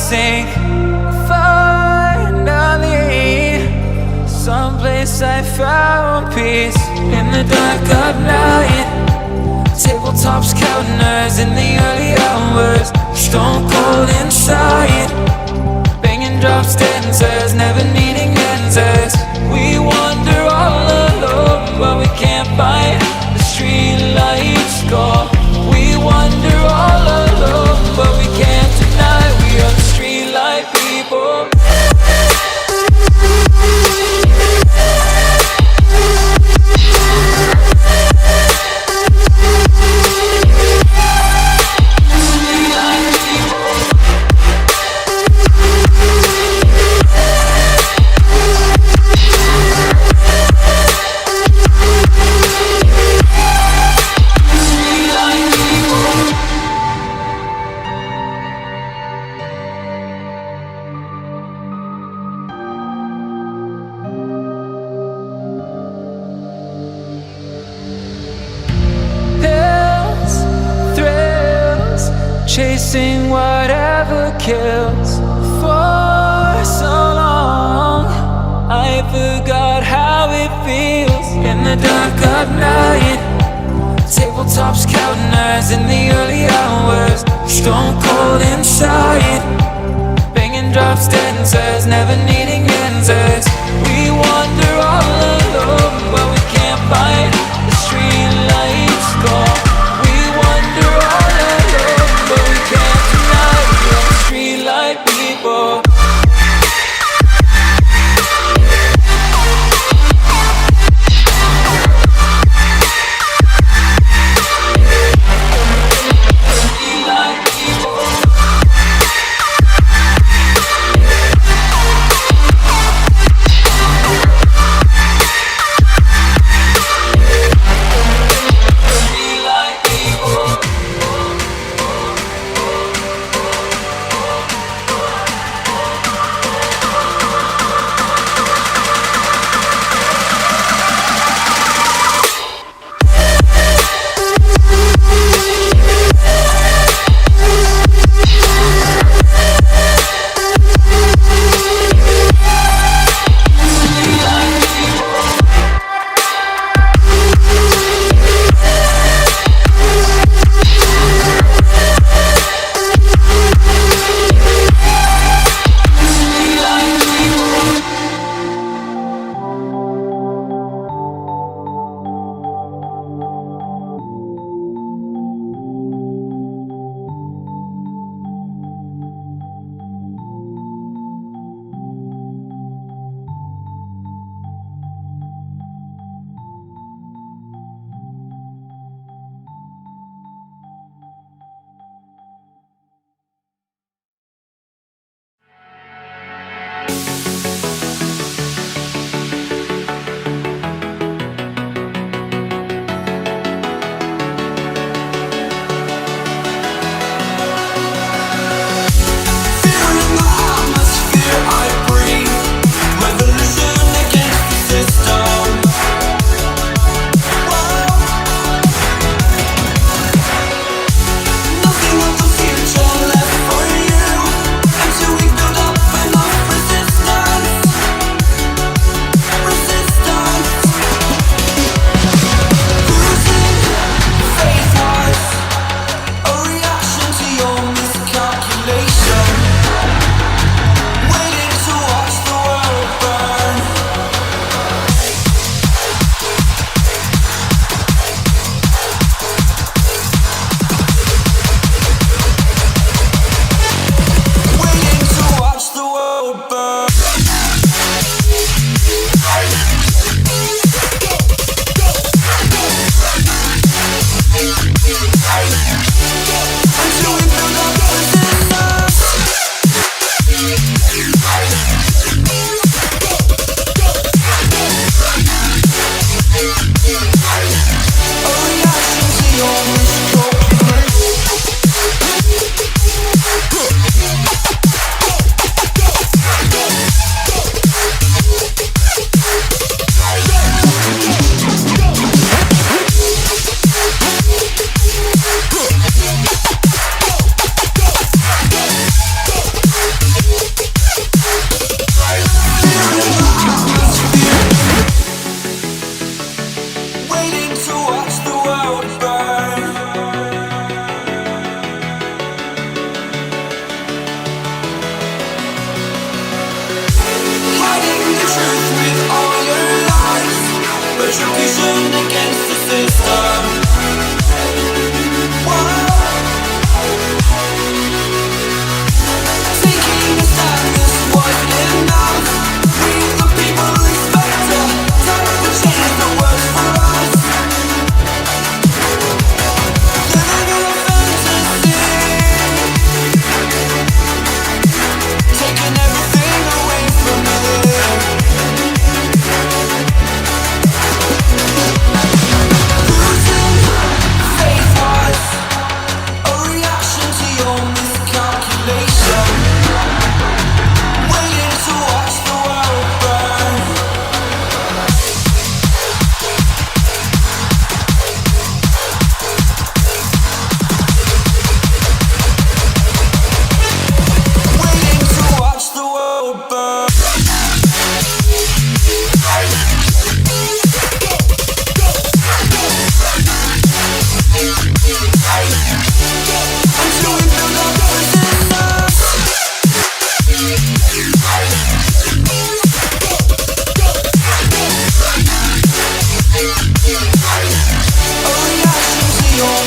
sink. Finally, someplace I found peace in the dark of night. Tabletops counting hours in the early hours, stone cold inside. Banging drops, dancers, never needing answers. We wander all alone, but we can't find the street lights go. We wander all alone, but we can't deny we are the street light people. Chasing whatever kills. For so long I forgot how it feels in the dark of night. Tabletops counting hours in the early hours, stone cold inside. Banging drops, dancers, never needing answers. We wander all alone, but we can't find the street lights go. We wander all alone, but we can't deny we are the street light people. Retribution against the system. Taking the sadness wasn't enough. We the people expect a time to change the world for us. Living in a fantasy, taking everything away from me. Losing faith was a reaction to your miscalculation. Waiting to watch the world burn. Waiting to watch the world burn. Until we build up resistance. A reaction to your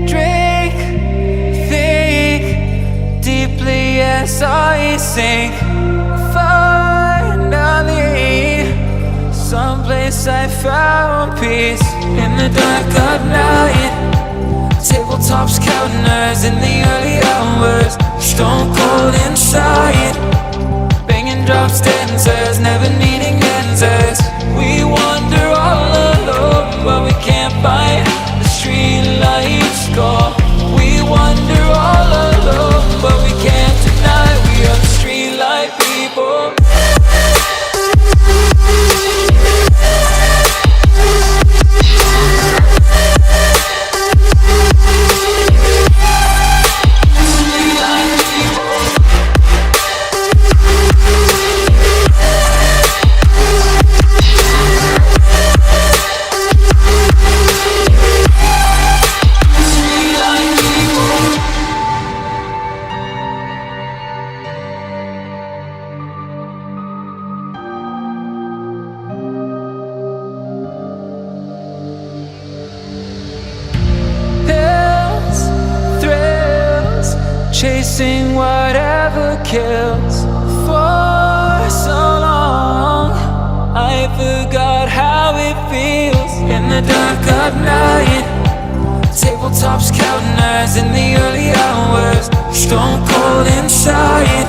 drink, think deeply as I sink. Finally, someplace I found peace in the dark of night. Tabletops, counters in the early hours. Stone cold inside, banging drops, dancers, never needing answers. We wander all alone, but we can't find the street lights go. We wander all alone, but we can't deny we are the street light people. Pills, thrills, chasing whatever kills. For so long, I forgot how it feels in the dark of night. Tabletops, counters in the early hours. Stone cold inside,